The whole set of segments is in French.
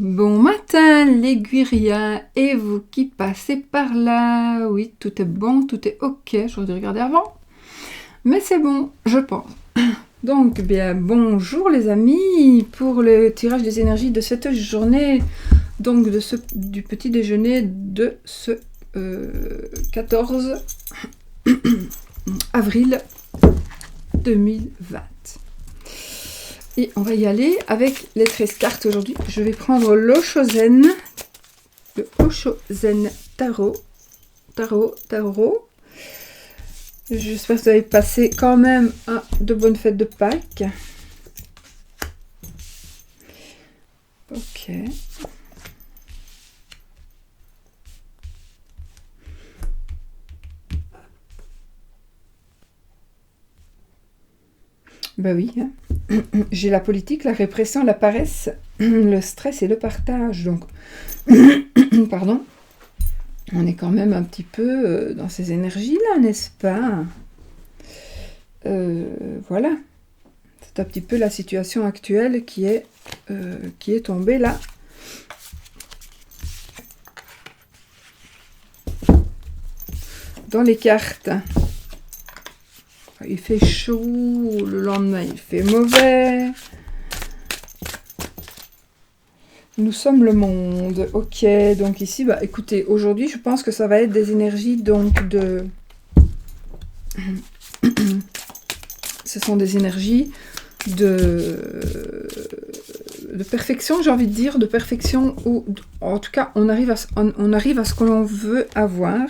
Bon matin les Guiriens et vous qui passez par là. Oui, tout est bon, tout est ok. J'aurais dû regarder avant. Mais c'est bon, je pense. Donc, bien, bonjour les amis pour le tirage des énergies de cette journée. Donc, du petit déjeuner de ce 14 avril 2020. Et on va y aller avec les 13 cartes aujourd'hui. Je vais prendre l'Oshozen, le Oshozen Tarot. J'espère que vous avez passé quand même de bonnes fêtes de Pâques. Ok. Ben oui, hein. J'ai la politique, la répression, la paresse, le stress et le partage. Donc, pardon, on est quand même un petit peu dans ces énergies-là, n'est-ce pas? Voilà. C'est un petit peu la situation actuelle qui est tombée là. Dans les cartes. Il fait chaud, le lendemain il fait mauvais. Nous sommes le monde. Ok, donc ici, bah écoutez, aujourd'hui je pense que ça va être des énergies donc de... Ce sont des énergies de perfection, j'ai envie de dire, de perfection, ou en tout cas on arrive à ce que l'on veut avoir.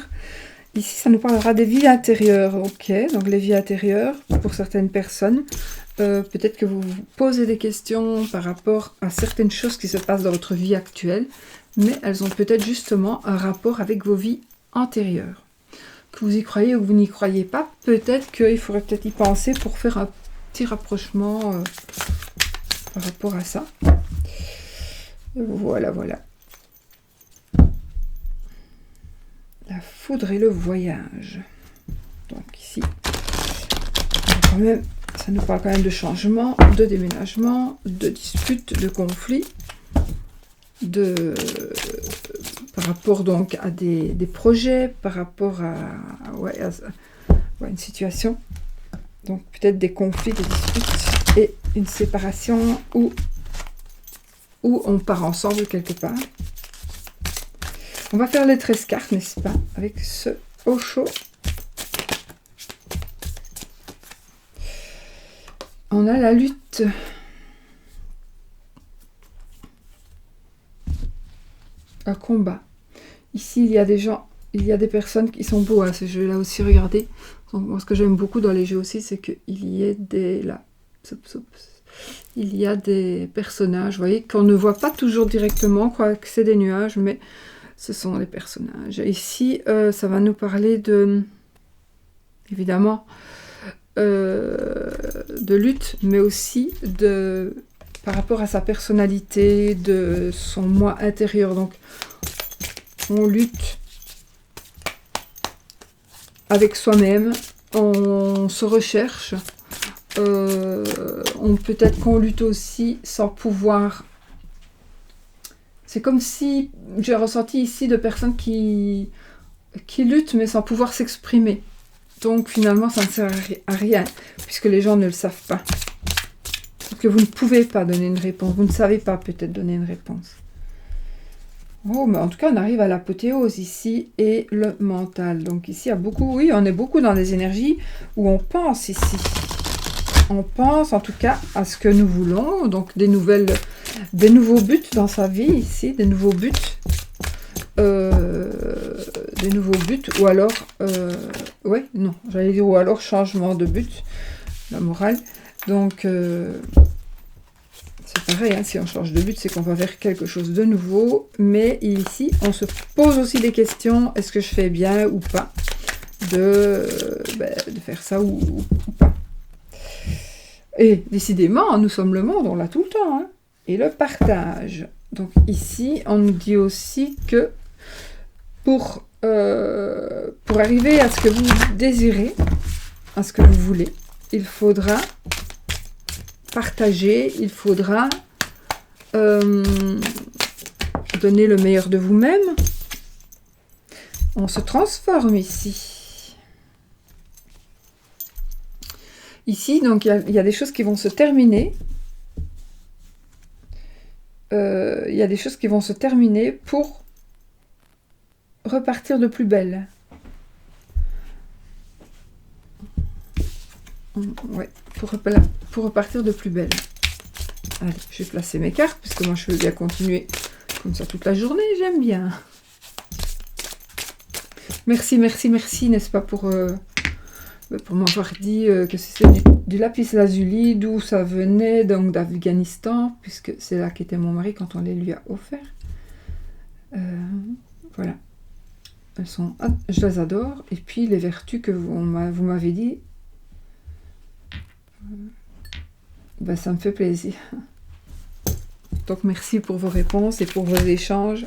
Ici, ça nous parlera des vies intérieures, ok, donc les vies intérieures, pour certaines personnes, peut-être que vous vous posez des questions par rapport à certaines choses qui se passent dans votre vie actuelle, mais elles ont peut-être justement un rapport avec vos vies antérieures. Que vous y croyez ou que vous n'y croyez pas, peut-être qu'il faudrait peut-être y penser pour faire un petit rapprochement par rapport à ça. Voilà, voilà. La foudre et le voyage. Donc ici, quand même, ça nous parle quand même de changement, de déménagement, de disputes, de conflits, par rapport donc à des projets, par rapport à une situation. Donc peut-être des conflits, des disputes et une séparation où on part ensemble quelque part. On va faire les 13 cartes, n'est-ce pas, avec ce Osho. On a la lutte. Un combat. Ici, il y a des gens, il y a des personnes qui sont beaux. Ces jeux-là aussi, regardez. Donc, moi, ce que j'aime beaucoup dans les jeux aussi, c'est qu'il y ait des... Là, il y a des personnages, vous voyez, qu'on ne voit pas toujours directement, quoi, que c'est des nuages, mais... Ce sont les personnages. Ici, ça va nous parler de, évidemment, de lutte, mais aussi par rapport à sa personnalité, de son moi intérieur. Donc, on lutte avec soi-même, on se recherche, peut-être qu'on lutte aussi sans pouvoir... C'est comme si j'ai ressenti ici de personnes qui luttent mais sans pouvoir s'exprimer. Donc finalement ça ne sert à rien puisque les gens ne le savent pas. Parce que vous ne pouvez pas donner une réponse. Vous ne savez pas peut-être donner une réponse. Oh, mais en tout cas on arrive à l'apothéose ici et le mental. Donc ici il y a beaucoup, oui, on est beaucoup dans des énergies où on pense ici. On pense en tout cas à ce que nous voulons, donc des nouveaux buts dans sa vie ici, des nouveaux buts, ou alors, ouais, non, j'allais dire ou alors changement de but, la morale. Donc c'est pareil, hein, si on change de but, c'est qu'on va vers quelque chose de nouveau, mais ici on se pose aussi des questions, est-ce que je fais bien ou pas de faire ça ou pas. Et décidément, nous sommes le monde, on l'a tout le temps. Hein. Et le partage. Donc ici, on nous dit aussi que pour arriver à ce que vous désirez, à ce que vous voulez, il faudra partager, il faudra donnez le meilleur de vous-même. On se transforme ici. Ici, donc, il y a des choses qui vont se terminer. Il y a des choses qui vont se terminer pour repartir de plus belle. Ouais, pour repartir de plus belle. Allez, je vais placer mes cartes, parce que moi je veux bien continuer comme ça toute la journée, j'aime bien. Merci, merci, merci, n'est-ce pas, pour m'avoir dit que c'est du lapis lazuli, d'où ça venait, donc d'Afghanistan, puisque c'est là qu'était mon mari quand on les lui a offert. Voilà. Elles sont, je les adore. Et puis les vertus que vous m'avez dit, ben, ça me fait plaisir. Donc merci pour vos réponses et pour vos échanges.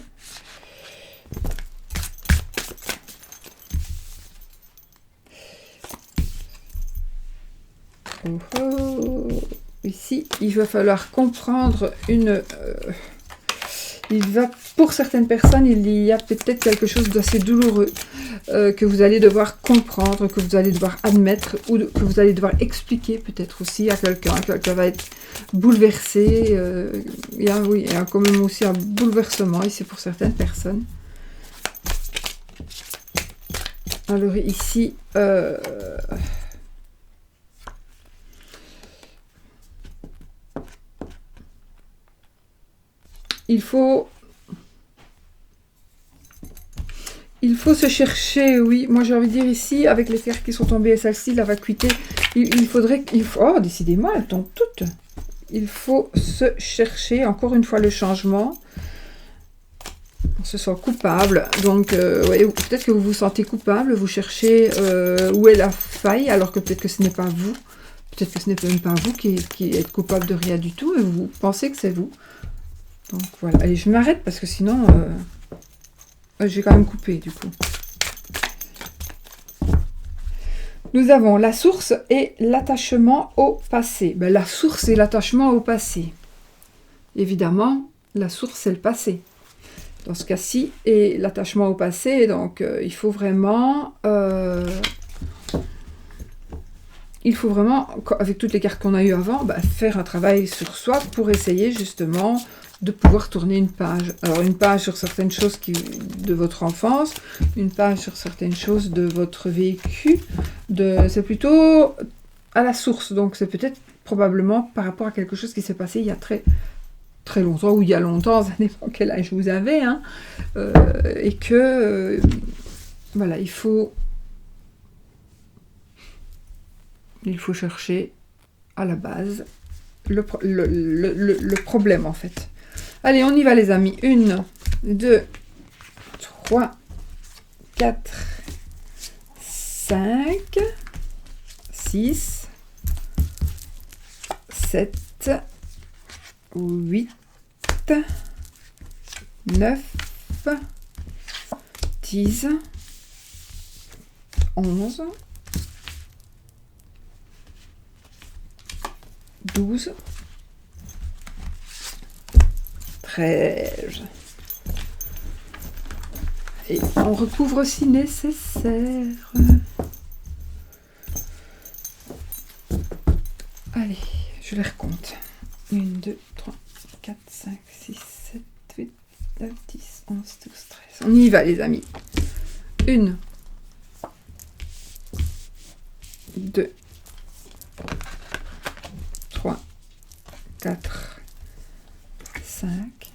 Oh oh. Ici, il va falloir comprendre pour certaines personnes, il y a peut-être quelque chose d'assez douloureux que vous allez devoir comprendre, que vous allez devoir admettre, ou que vous allez devoir expliquer peut-être aussi à quelqu'un. Quelqu'un va être bouleversé. Il y a quand même aussi un bouleversement ici pour certaines personnes. Alors ici, il faut se chercher, oui. Moi, j'ai envie de dire ici, avec les cartes qui sont tombées et celle-ci, la vacuité, il faudrait... Oh, décidément, elles tombent toutes. Il faut se chercher, encore une fois, le changement. On se sent coupable. Donc, ouais, peut-être que vous vous sentez coupable, vous cherchez où est la faille, alors que peut-être que ce n'est pas vous. Peut-être que ce n'est même pas vous qui êtes coupable de rien du tout, et vous pensez que c'est vous. Donc, voilà. Allez, je m'arrête, parce que sinon... j'ai quand même coupé, du coup. Nous avons la source et l'attachement au passé. Ben, la source et l'attachement au passé. Évidemment, la source, c'est le passé. Dans ce cas-ci, et l'attachement au passé, donc il faut vraiment, avec toutes les cartes qu'on a eues avant, ben, faire un travail sur soi pour essayer justement de pouvoir tourner une page. Alors une page sur certaines choses de votre enfance, une page sur certaines choses de votre vécu, c'est plutôt à la source, donc c'est peut-être probablement par rapport à quelque chose qui s'est passé il y a très très longtemps, ou il y a longtemps, ça dépend quel âge vous avez, hein, et que voilà, il faut chercher à la base le problème en fait. Allez, on y va les amis. 1, 2, 3, 4, 5, 6, 7, 8, 9, 10, 11, 12, 13. Et on recouvre si nécessaire. Allez, je les recompte. 1, 2, 3, 4, 5, 6, 7, 8, 9, 10, 11, 12, 13. On y va les amis. 1, 2, 3, 4, 5,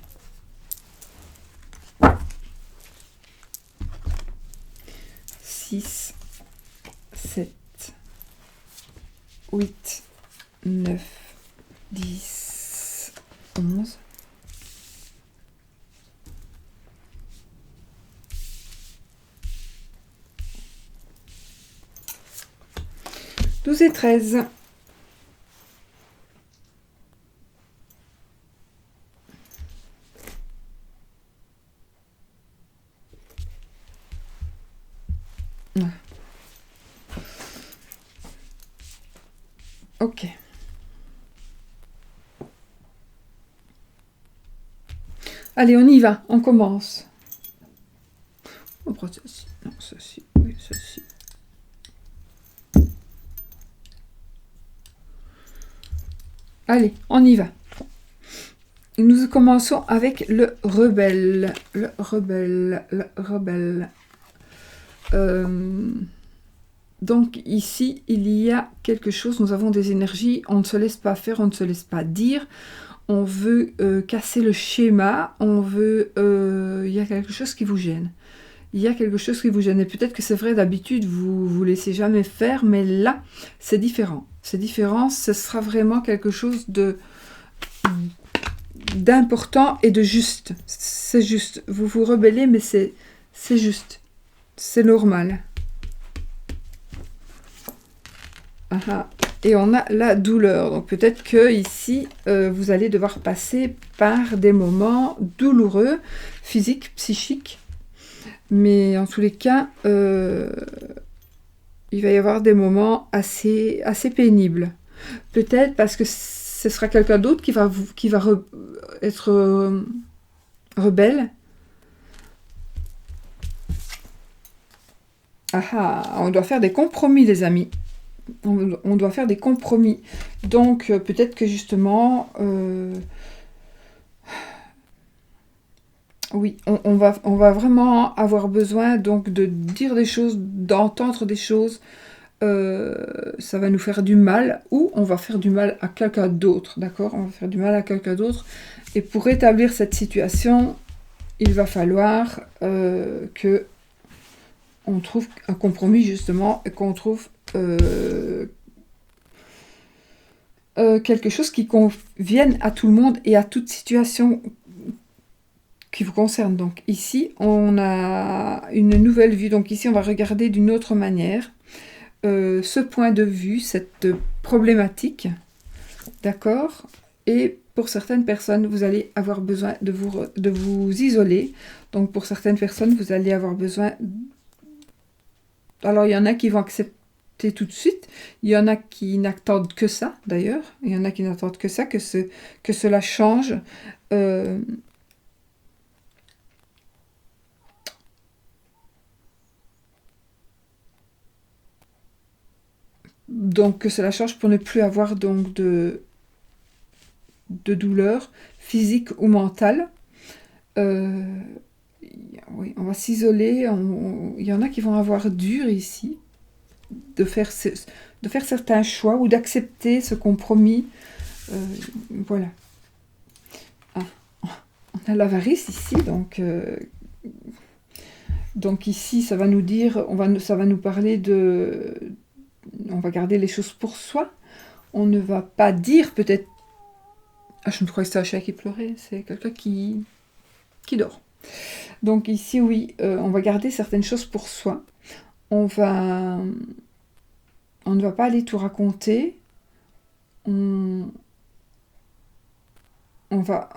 6, 7, 8, 9, 10, 11, 12 et 13. Ok. Allez, on y va, on commence. On prend ceci. Non, ceci. Oui, ceci. Allez, on y va. Nous commençons avec le rebelle. Le rebelle. Le rebelle. Donc ici, il y a quelque chose. Nous avons des énergies. On ne se laisse pas faire, on ne se laisse pas dire. On veut casser le schéma. On veut... il y a quelque chose qui vous gêne. Il y a quelque chose qui vous gêne. Et peut-être que c'est vrai, d'habitude, vous vous laissez jamais faire. Mais là, c'est différent. C'est différent. Ce sera vraiment quelque chose d'important et de juste. C'est juste. Vous vous rebellez, mais c'est juste. C'est normal. Ah, et on a la douleur. Donc peut-être que ici, vous allez devoir passer par des moments douloureux, physiques, psychiques. Mais en tous les cas, il va y avoir des moments assez pénibles. Peut-être parce que ce sera quelqu'un d'autre qui va être rebelle. Ah, on doit faire des compromis, les amis. On doit faire des compromis. Donc, peut-être que justement... oui, on va vraiment avoir besoin donc de dire des choses, d'entendre des choses. Ça va nous faire du mal, ou on va faire du mal à quelqu'un d'autre, d'accord? On va faire du mal à quelqu'un d'autre. Et pour rétablir cette situation, il va falloir que on trouve un compromis, justement, et qu'on trouve quelque chose qui convienne à tout le monde et à toute situation qui vous concerne. Donc ici, on a une nouvelle vue. Donc ici, on va regarder d'une autre manière ce point de vue, cette problématique. D'accord? Et pour certaines personnes, vous allez avoir besoin de vous isoler. Donc pour certaines personnes, vous allez avoir besoin... Alors il y en a qui vont accepter tout de suite. Il y en a qui n'attendent que ça, d'ailleurs. Il y en a qui n'attendent que ça, que cela change. Donc que cela change pour ne plus avoir donc de douleur physique ou mentale. Oui, on va s'isoler. Il y en a qui vont avoir dur ici de faire certains choix ou d'accepter ce compromis. Voilà. Ah, on a l'avarice ici, donc ici, ça va nous dire, ça va nous parler de... On va garder les choses pour soi. On ne va pas dire peut-être... Ah, je me croyais que c'était un chat qui pleurait. C'est quelqu'un qui dort. Donc ici, oui, on va garder certaines choses pour soi. On ne va pas aller tout raconter. On ne va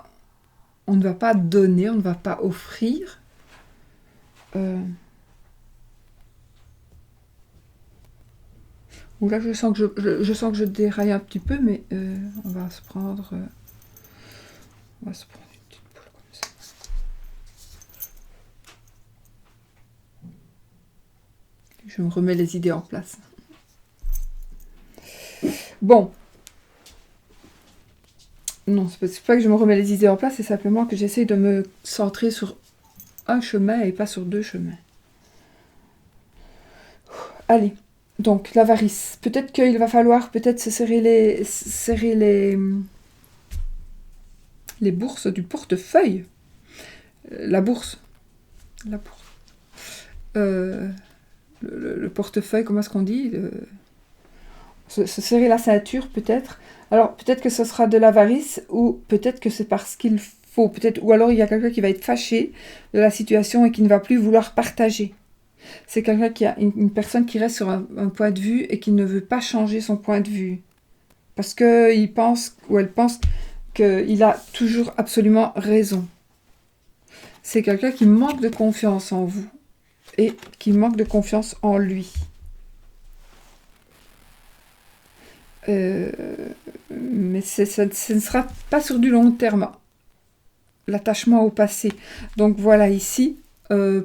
pas donner, on ne va pas offrir. Là, je sens que je déraille un petit peu, mais on va se prendre une petite boule comme ça. Je me remets les idées en place. Bon. Non, c'est pas que je me remets les idées en place, c'est simplement que j'essaie de me centrer sur un chemin et pas sur deux chemins. Allez, donc l'avarice. Peut-être qu'il va falloir se serrer les bourses du portefeuille. La bourse. Le portefeuille, comment est-ce qu'on dit? Se serrer la ceinture, peut-être. Alors, peut-être que ce sera de l'avarice, ou peut-être que c'est parce qu'il faut. Ou alors il y a quelqu'un qui va être fâché de la situation et qui ne va plus vouloir partager. C'est quelqu'un qui a une personne qui reste sur un point de vue et qui ne veut pas changer son point de vue. Parce qu'il pense, ou elle pense, qu'il a toujours absolument raison. C'est quelqu'un qui manque de confiance en vous et qui manque de confiance en lui. Mais ce ne sera pas sur du long terme. l'attachement au passé. Donc voilà ici,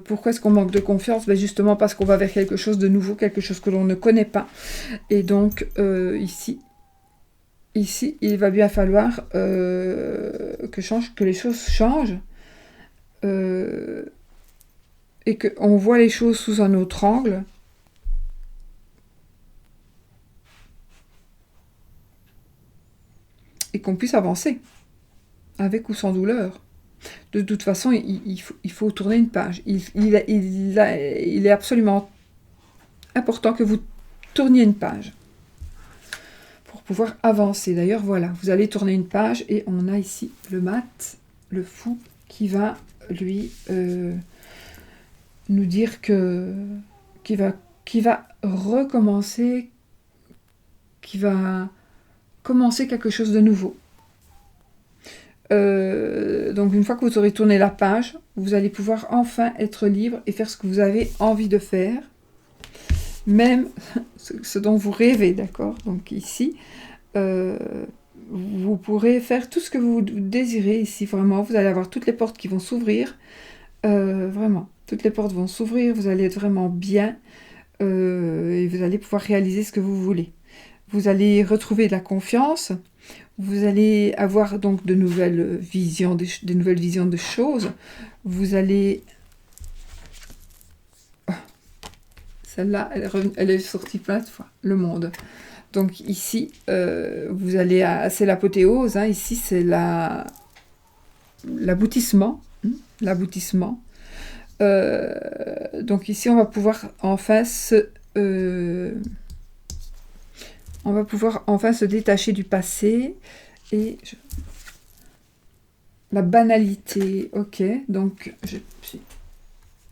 pourquoi est-ce qu'on manque de confiance? Ben justement parce qu'on va vers quelque chose de nouveau, quelque chose que l'on ne connaît pas. Et donc ici, il va bien falloir que les choses changent et qu'on voit les choses sous un autre angle. Et qu'on puisse avancer, avec ou sans douleur. De toute façon, il faut tourner une page. Il est absolument important que vous tourniez une page pour pouvoir avancer. D'ailleurs, voilà, vous allez tourner une page et on a ici le mat, le fou, qui va, lui, nous dire qu'il va recommencer, qu'il va commencer quelque chose de nouveau. Donc une fois que vous aurez tourné la page, vous allez pouvoir enfin être libre et faire ce que vous avez envie de faire, même ce dont vous rêvez, d'accord? Donc ici, vous pourrez faire tout ce que vous désirez ici, vraiment. Vous allez avoir toutes les portes qui vont s'ouvrir, vraiment. Toutes les portes vont s'ouvrir, vous allez être vraiment bien et vous allez pouvoir réaliser ce que vous voulez. Vous allez retrouver de la confiance, vous allez avoir donc de nouvelles visions, des nouvelles visions de choses. Vous allez... Oh, celle-là, elle est sortie plein de fois, le monde. Donc ici, vous allez... C'est l'apothéose, hein, ici c'est l'aboutissement. L'aboutissement. Donc ici, on va pouvoir enfin on va pouvoir enfin se détacher du passé et la banalité. Ok, donc je suis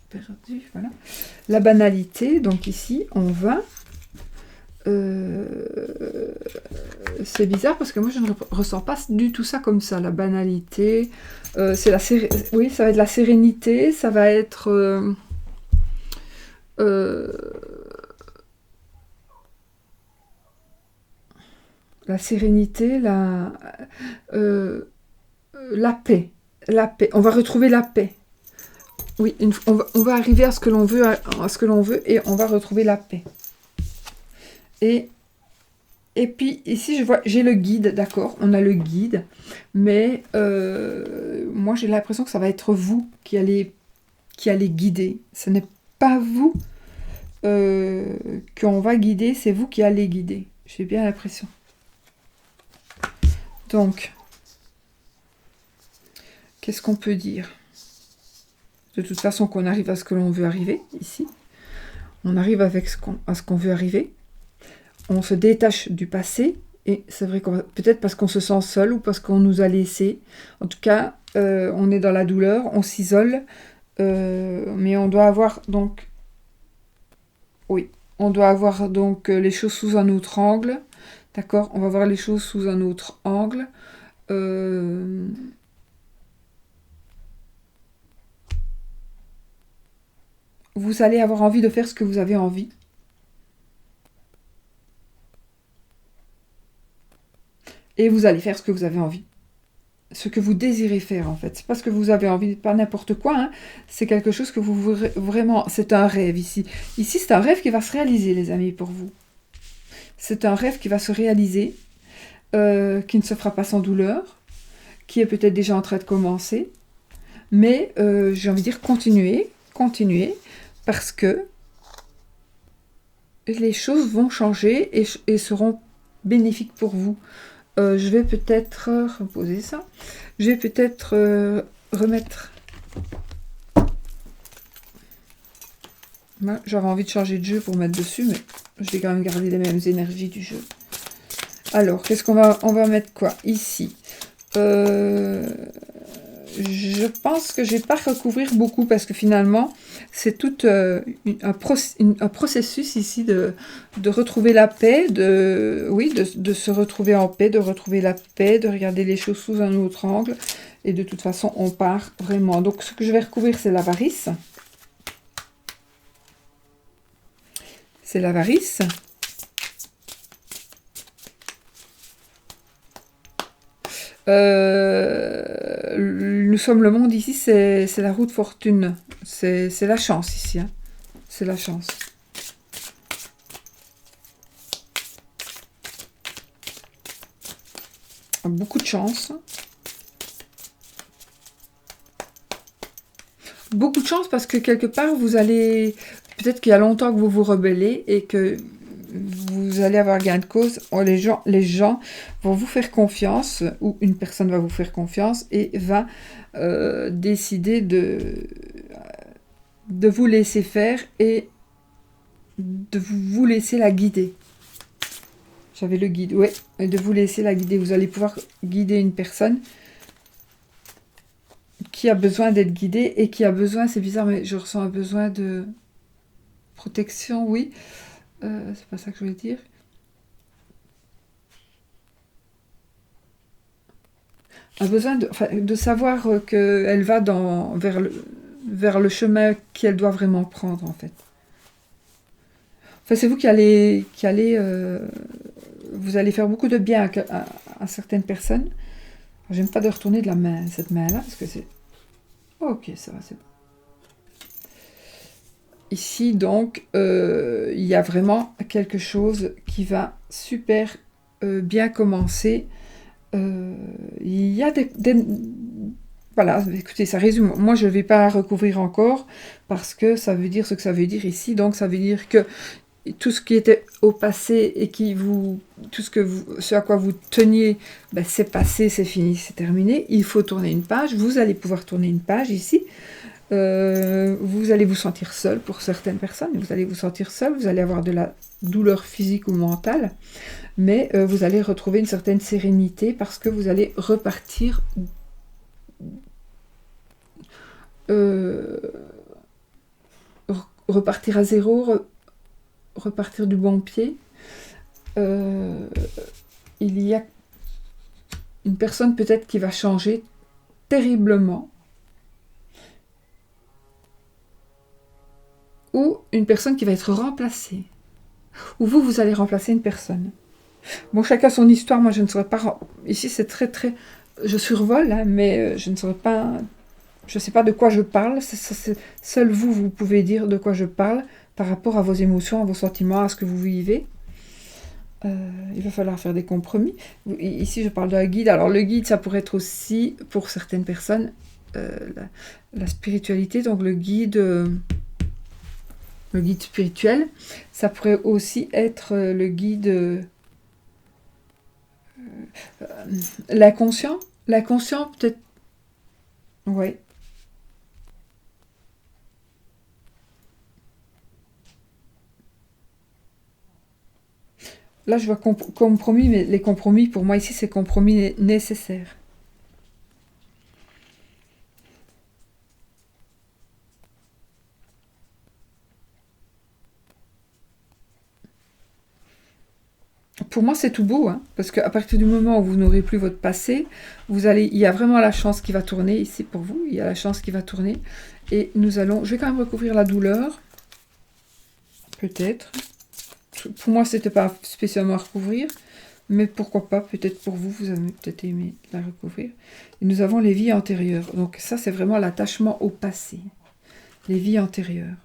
perdue, voilà. La banalité, donc ici, on va... c'est bizarre parce que moi je ne ressens pas du tout ça comme ça, la banalité. C'est oui, ça va être la sérénité, ça va être... la sérénité, la paix. La paix. On va retrouver la paix. Oui, on va arriver à ce que l'on veut, et on va retrouver la paix. Et puis ici, j'ai le guide, d'accord? On a le guide, mais moi j'ai l'impression que ça va être vous qui allez guider. Ce n'est pas vous qu'on va guider, c'est vous qui allez guider. J'ai bien l'impression. Donc, qu'est-ce qu'on peut dire? De toute façon, qu'on arrive à ce que l'on veut arriver, ici. On arrive à ce qu'on veut arriver. On se détache du passé. Et c'est vrai qu'on peut-être parce qu'on se sent seul ou parce qu'on nous a laissé. En tout cas, on est dans la douleur, on s'isole. Mais on doit avoir donc... Oui, on doit avoir donc les choses sous un autre angle. D'accord? On va voir les choses sous un autre angle. Vous allez avoir envie de faire ce que vous avez envie. Et vous allez faire ce que vous avez envie. Ce que vous désirez faire, en fait. C'est pas ce que vous avez envie, pas n'importe quoi. Hein. C'est quelque chose que vous... Vraiment, c'est un rêve, ici. Ici, c'est un rêve qui va se réaliser, les amis, pour vous. C'est un rêve qui va se réaliser, qui ne se fera pas sans douleur, qui est peut-être déjà en train de commencer. Mais, j'ai envie de dire, continuez, parce que les choses vont changer et seront bénéfiques pour vous. Je vais peut-être reposer ça. Je vais peut-être remettre... J'aurais envie de changer de jeu pour mettre dessus, mais je vais quand même garder les mêmes énergies du jeu. Alors, qu'est-ce qu'on va... On va mettre quoi? Ici. Je pense que je ne vais pas recouvrir beaucoup parce que finalement, c'est tout un processus ici de retrouver la paix, de se retrouver en paix, de retrouver la paix, de regarder les choses sous un autre angle. Et de toute façon, on part vraiment. Donc, ce que je vais recouvrir, c'est l'avarice. C'est l'avarice. Une nous sommes le monde ici, c'est la roue de fortune. C'est la chance ici. Hein. C'est la chance. Beaucoup de chance. Beaucoup de chance parce que quelque part, vous allez... Peut-être qu'il y a longtemps que vous vous rebellez et que vous allez avoir gain de cause. Les gens vont vous faire confiance, ou une personne va vous faire confiance et va décider de vous laisser faire et de vous laisser la guider. J'avais le guide, oui, et de vous laisser la guider. Vous allez pouvoir guider une personne qui a besoin d'être guidée et qui a besoin, c'est bizarre, mais je ressens un besoin de protection, oui. C'est pas ça que je voulais dire. Un besoin de savoir qu'elle va vers le chemin qu'elle doit vraiment prendre, en fait. Enfin, c'est vous qui allez vous allez faire beaucoup de bien à certaines personnes. J'aime pas de retourner de la main, cette main-là, parce que c'est... Ok, ça va, c'est bon. Ici, donc, il y a vraiment quelque chose qui va super bien commencer. Il y a voilà, écoutez, ça résume. Moi, je ne vais pas recouvrir encore, parce que ça veut dire ce que ça veut dire ici. Donc, ça veut dire que tout ce qui était au passé et tout ce à quoi vous teniez, ben, c'est passé, c'est fini, c'est terminé. Il faut tourner une page. Vous allez pouvoir tourner une page ici. Vous allez vous sentir seul pour certaines personnes. Vous allez vous sentir seul. Vous allez avoir de la douleur physique ou mentale. Mais vous allez retrouver une certaine sérénité parce que vous allez repartir repartir à zéro, repartir du bon pied. Il y a une personne peut-être qui va changer terriblement, ou une personne qui va être remplacée, ou vous allez remplacer une personne. Bon, chacun son histoire. Moi, je ne saurais pas... Ici, c'est très, très... Je survole, hein, mais je ne saurais pas... Je ne sais pas de quoi je parle. Seul vous pouvez dire de quoi je parle par rapport à vos émotions, à vos sentiments, à ce que vous vivez. Il va falloir faire des compromis. Ici, je parle d'un guide. Alors, le guide, ça pourrait être aussi, pour certaines personnes, la spiritualité. Donc, le guide spirituel. Ça pourrait aussi être le guide... l'inconscient. L'inconscient, peut-être... Ouais. Là, je vois compromis, mais les compromis, pour moi, ici, c'est compromis nécessaire. Pour moi, c'est tout beau, hein, parce qu'à partir du moment où vous n'aurez plus votre passé, il y a vraiment la chance qui va tourner ici pour vous. Il y a la chance qui va tourner. Et je vais quand même recouvrir la douleur. Peut-être. Pour moi, c'était pas spécialement à recouvrir. Mais pourquoi pas, peut-être pour vous, vous avez peut-être aimé la recouvrir. Et nous avons les vies antérieures. Donc ça, c'est vraiment l'attachement au passé. Les vies antérieures.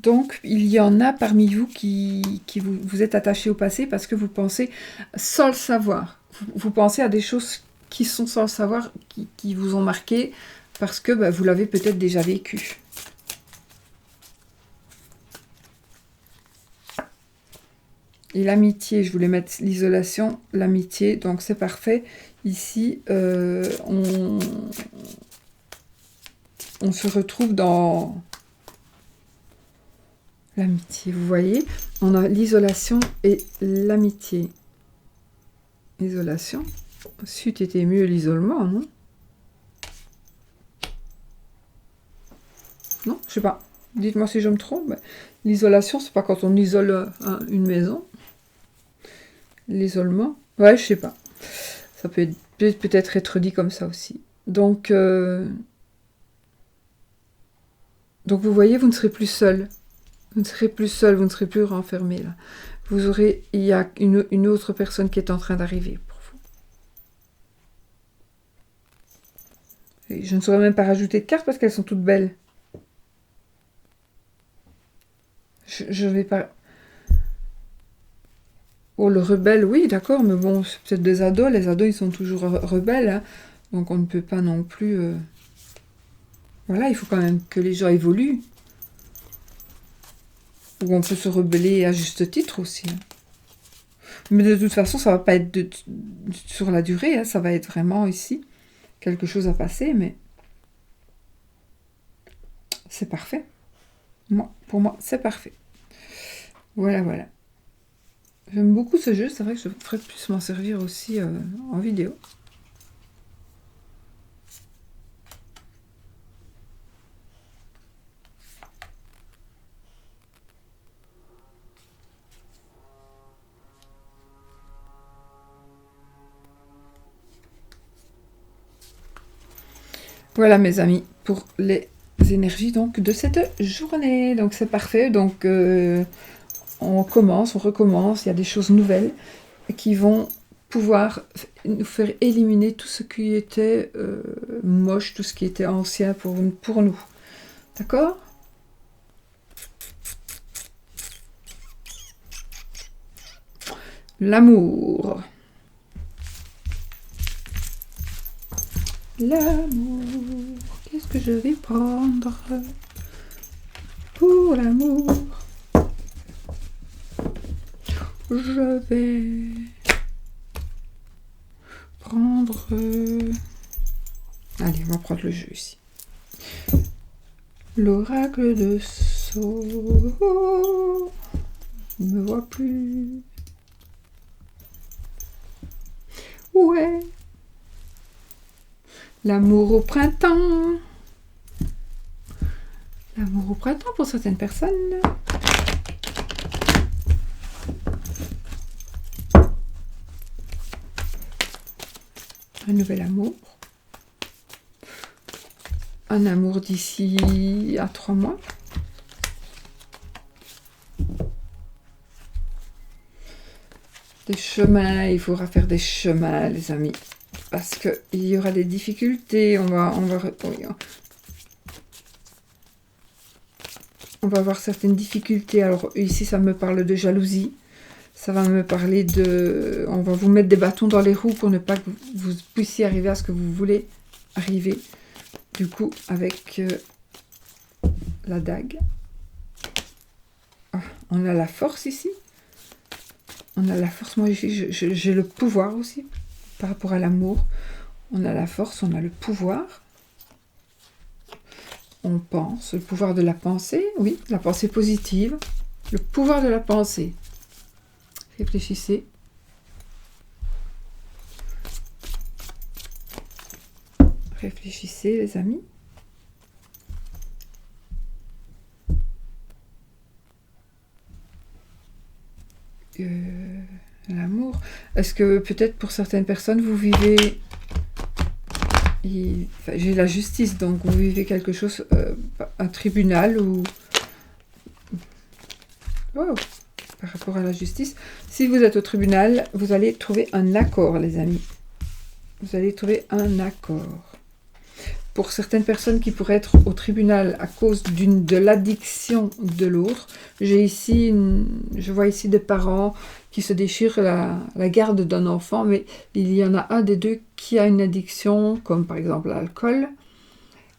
Donc, il y en a parmi vous qui vous êtes attachés au passé parce que vous pensez sans le savoir. Vous pensez à des choses qui sont sans le savoir, qui vous ont marqué parce que vous l'avez peut-être déjà vécu. Et l'amitié, je voulais mettre l'isolation, l'amitié, donc c'est parfait. Ici, on se retrouve dans... l'amitié, vous voyez, on a l'isolation et l'amitié. Isolation. C'eût été mieux l'isolement, non? Non, je sais pas. Dites-moi si je me trompe. L'isolation, c'est pas quand on isole une maison. l'isolement. Ouais, je sais pas. Ça peut-être être dit comme ça aussi. Donc vous voyez, vous ne serez plus seul. Vous ne serez plus seul, vous ne serez plus renfermé là. Il y a une autre personne qui est en train d'arriver pour vous. Et je ne saurais même pas rajouter de cartes parce qu'elles sont toutes belles. Je vais pas... Oh, le rebelle, oui, d'accord, mais bon, c'est peut-être des ados. Les ados, ils sont toujours rebelles, hein. Donc on ne peut pas non plus... Voilà, il faut quand même que les gens évoluent. Ou on peut se rebeller à juste titre aussi, hein. Mais de toute façon, ça va pas être sur la durée, hein, ça va être vraiment ici quelque chose à passer, mais c'est parfait. Pour moi, c'est parfait. Voilà, voilà. J'aime beaucoup ce jeu, c'est vrai que je ferais plus m'en servir aussi en vidéo. Voilà mes amis, pour les énergies donc de cette journée. Donc c'est parfait, donc on recommence, il y a des choses nouvelles qui vont pouvoir nous faire éliminer tout ce qui était moche, tout ce qui était ancien pour nous. D'accord ? L'amour. L'amour. Qu'est-ce que je vais prendre pour l'amour? Je vais prendre... Allez, on va prendre le jeu ici. L'oracle de Sceaux. Il ne me voit plus. Ouais. L'amour au printemps. L'amour au printemps pour certaines personnes. Un nouvel amour. Un amour d'ici à 3 mois. Des chemins, il faudra faire des chemins, les amis. Parce qu'il y aura des difficultés. On va avoir certaines difficultés. Alors ici, ça me parle de jalousie. Ça va me parler de... On va vous mettre des bâtons dans les roues pour ne pas que vous puissiez arriver à ce que vous voulez arriver. Du coup, avec la dague. Ah, on a la force ici. On a la force. Moi, j'ai le pouvoir aussi par rapport à l'amour. On a la force, on a le pouvoir. On pense. Le pouvoir de la pensée. Oui, la pensée positive. Le pouvoir de la pensée. Réfléchissez. Réfléchissez, les amis. L'amour. Est-ce que peut-être pour certaines personnes, vous vivez... j'ai la justice, donc vous vivez quelque chose, un tribunal ou... Oh, par rapport à la justice. Si vous êtes au tribunal, vous allez trouver un accord, les amis. Vous allez trouver un accord. Pour certaines personnes qui pourraient être au tribunal à cause de l'addiction de l'autre, je vois ici des parents qui se déchirent la garde d'un enfant, mais il y en a un des deux qui a une addiction, comme par exemple l'alcool.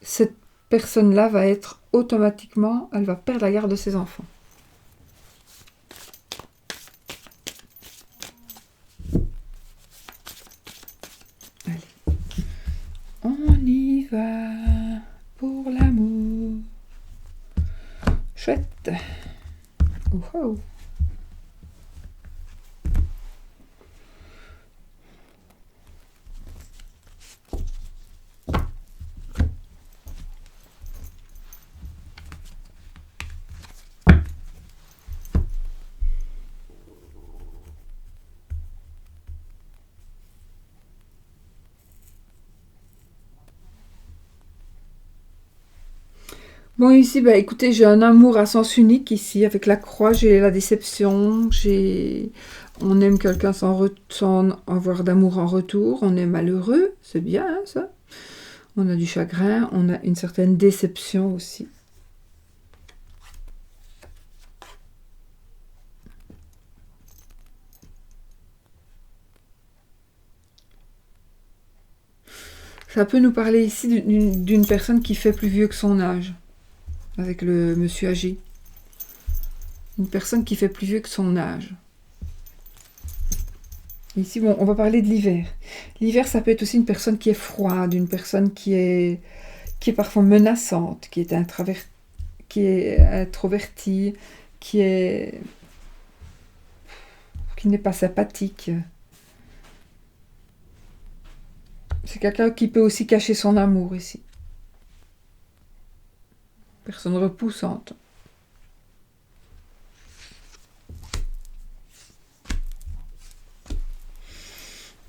Cette personne-là va être automatiquement, elle va perdre la garde de ses enfants. Allez, on y va pour l'amour. Chouette. Oh oh. Bon, ici, bah, écoutez, j'ai un amour à sens unique ici, avec la croix, j'ai la déception, on aime quelqu'un sans avoir d'amour en retour, on est malheureux, c'est bien, hein, ça. On a du chagrin, on a une certaine déception aussi. Ça peut nous parler ici d'une personne qui fait plus vieux que son âge, avec le monsieur âgé. Une personne qui fait plus vieux que son âge. Ici, bon, on va parler de l'hiver. L'hiver, ça peut être aussi une personne qui est froide, une personne qui est parfois menaçante, qui est introvertie, qui n'est pas sympathique. C'est quelqu'un qui peut aussi cacher son amour ici. Personne repoussante.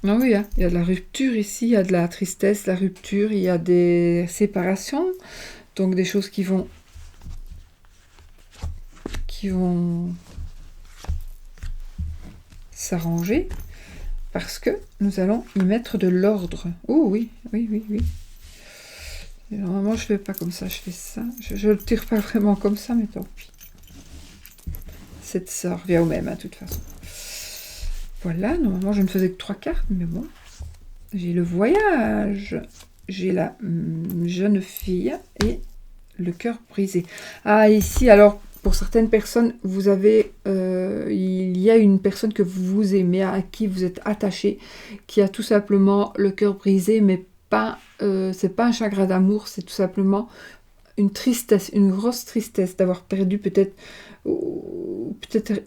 Ah oui, hein, il y a de la rupture ici, il y a de la tristesse, la rupture, il y a des séparations, donc des choses qui vont s'arranger, parce que nous allons y mettre de l'ordre. Oh oui, oui, oui, oui. Et normalement, je fais pas comme ça, je fais ça. Je le tire pas vraiment comme ça, mais tant pis. Ça revient au même, hein, de toute façon. Voilà, normalement, je ne faisais que 3 cartes, mais bon. J'ai le voyage, j'ai la jeune fille et le cœur brisé. Ah, ici, alors, pour certaines personnes, vous avez, il y a une personne que vous aimez, à qui vous êtes attaché, qui a tout simplement le cœur brisé, mais pas, c'est pas un chagrin d'amour, c'est tout simplement une tristesse, une grosse tristesse d'avoir perdu peut-être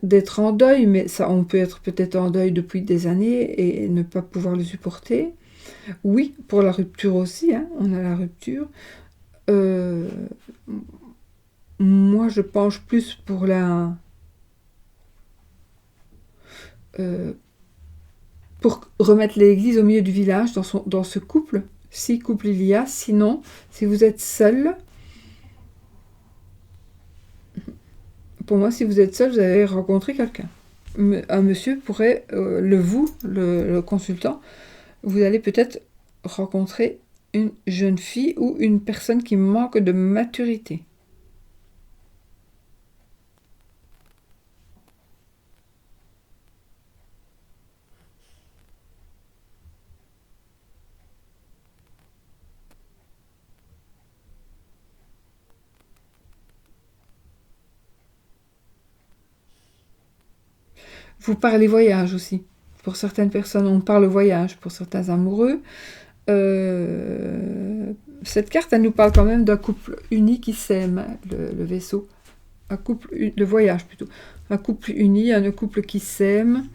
d'être en deuil, mais ça, on peut être peut-être en deuil depuis des années et ne pas pouvoir le supporter. Oui, pour la rupture aussi, hein, on a la rupture. Euh, Moi, je penche plus pour pour remettre l'église au milieu du village dans ce couple, si couple il y a. Sinon, si vous êtes seul, pour moi, si vous êtes seul, vous avez rencontré quelqu'un. Un monsieur pourrait, le consultant, vous allez peut-être rencontrer une jeune fille ou une personne qui manque de maturité. Vous parlez voyage aussi. Pour certaines personnes, on parle voyage. Pour certains amoureux, cette carte, elle nous parle quand même d'un couple uni qui s'aime, hein, le vaisseau. Le voyage plutôt. Un couple uni, un couple qui s'aime,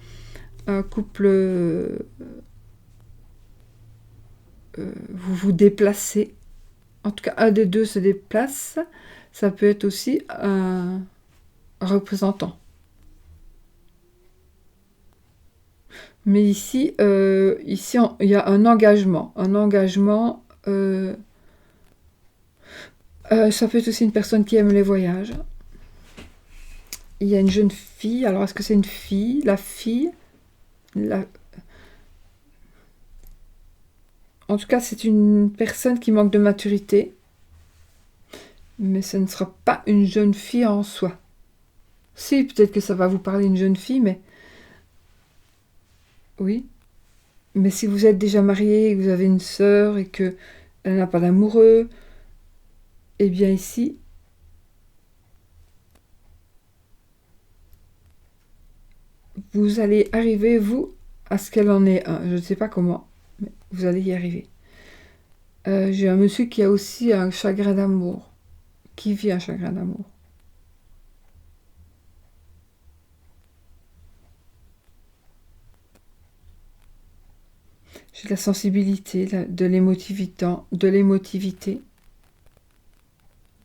un couple... vous vous déplacez. En tout cas, un des deux se déplace. Ça peut être aussi un représentant. Mais ici, il y a un engagement. Un engagement, ça peut être aussi une personne qui aime les voyages. Il y a une jeune fille. Alors, est-ce que c'est une fille? La fille... En tout cas, c'est une personne qui manque de maturité. Mais ce ne sera pas une jeune fille en soi. Si, peut-être que ça va vous parler d'une jeune fille, mais... Oui. Mais si vous êtes déjà marié, que vous avez une sœur et que elle n'a pas d'amoureux, eh bien ici, vous allez arriver, vous, à ce qu'elle en ait un. Je ne sais pas comment, mais vous allez y arriver. J'ai un monsieur qui a aussi un chagrin d'amour, qui vit un chagrin d'amour. J'ai de la sensibilité, de l'émotivité,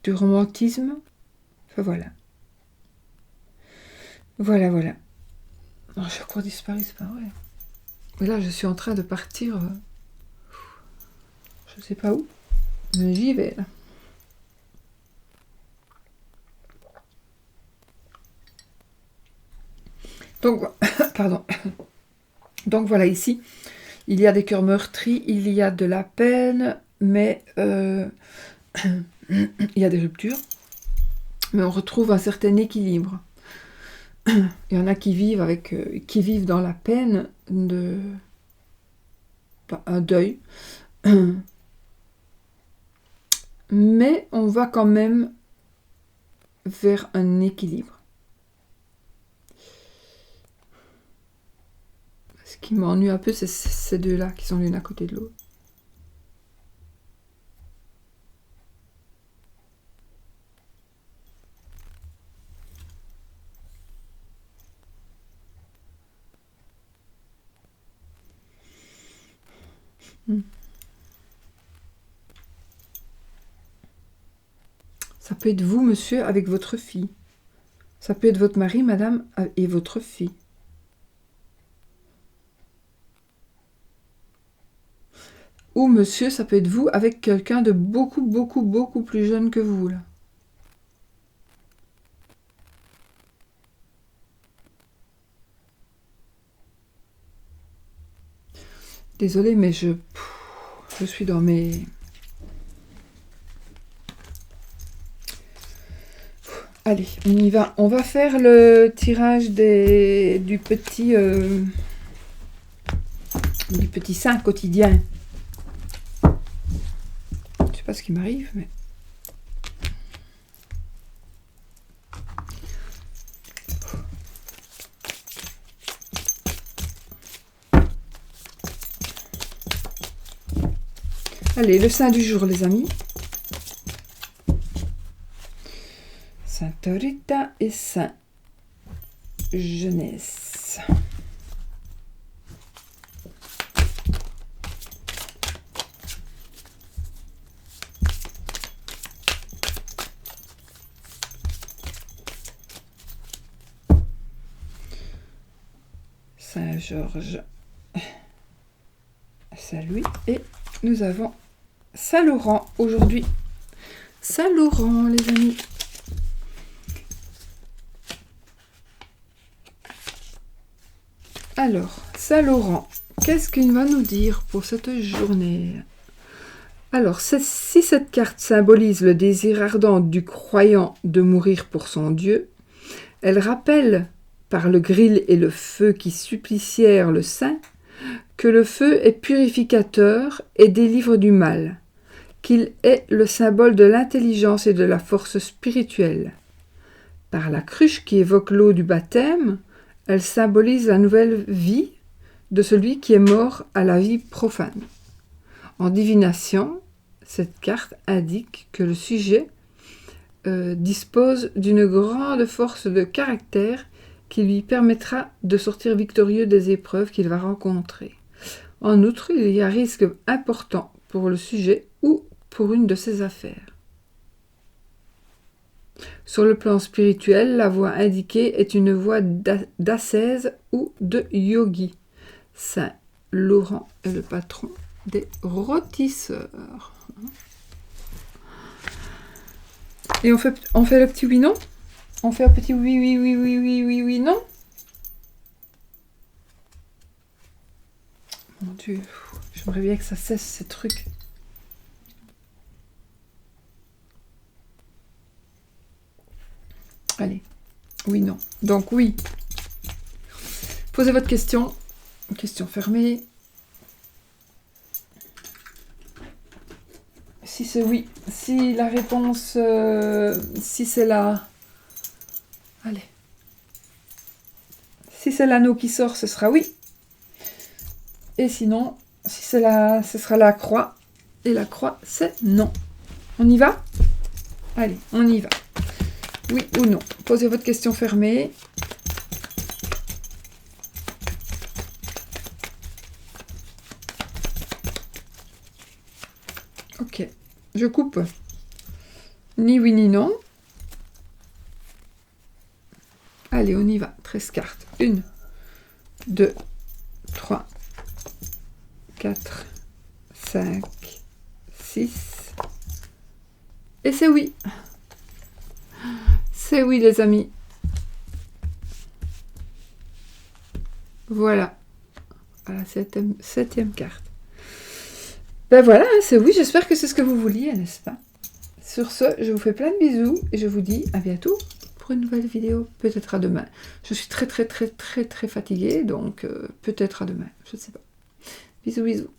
du romantisme. Enfin voilà. Voilà, voilà. Oh, j'ai encore disparu, c'est pas vrai. Et là, je suis en train de partir. Je sais pas où. Mais j'y vais là. Donc, pardon. Donc voilà, ici, il y a des cœurs meurtris, il y a de la peine, mais il y a des ruptures, mais on retrouve un certain équilibre. Il y en a qui vivent dans la peine de un deuil, mais on va quand même vers un équilibre. Ce qui m'ennuie un peu, c'est ces deux-là qui sont l'une à côté de l'autre. Ça peut être vous, monsieur, avec votre fille. Ça peut être votre mari, madame, et votre fille. Ou monsieur, ça peut être vous avec quelqu'un de beaucoup plus jeune que vous, là. Désolée, mais je suis dans mes... Allez, on y va. On va faire le tirage du petit saint quotidien. Je sais pas ce qui m'arrive, mais... Allez, le saint du jour, les amis. Sainte Rita et Saint Jeunesse. Saint Georges, Saint Louis et nous avons Saint Laurent aujourd'hui. Saint Laurent, les amis. Alors, Saint Laurent, qu'est-ce qu'il va nous dire pour cette journée? Alors, si cette carte symbolise le désir ardent du croyant de mourir pour son Dieu, elle rappelle, par le gril et le feu qui supplicièrent le saint, que le feu est purificateur et délivre du mal, qu'il est le symbole de l'intelligence et de la force spirituelle. Par la cruche qui évoque l'eau du baptême, elle symbolise la nouvelle vie de celui qui est mort à la vie profane. En divination, cette carte indique que le sujet dispose d'une grande force de caractère qui lui permettra de sortir victorieux des épreuves qu'il va rencontrer. En outre, il y a un risque important pour le sujet ou pour une de ses affaires. Sur le plan spirituel, la voie indiquée est une voie d'ascèse ou de yogi. Saint Laurent est le patron des rôtisseurs. Et on fait le petit oui non? On fait un petit oui non? Mon Dieu, j'aimerais bien que ça cesse ces trucs. Allez, oui, non. Donc oui. Posez votre question. Question fermée. Si c'est oui. Si la réponse... si c'est la... Allez. Si c'est l'anneau qui sort, ce sera oui. Et sinon, si c'est ce sera la croix. Et la croix, c'est non. On y va? Allez, on y va. Oui ou non? Posez votre question fermée. Ok. Je coupe. Ni oui ni non. Allez, on y va. 13 cartes. 1, 2, 3, 4, 5, 6. Et c'est oui. C'est oui, les amis. Voilà. À la septième carte. Ben voilà, c'est oui, j'espère que c'est ce que vous vouliez, n'est-ce pas? Sur ce, je vous fais plein de bisous et je vous dis à bientôt pour une nouvelle vidéo, peut-être à demain. Je suis très fatiguée, donc peut-être à demain, je ne sais pas. Bisous, bisous.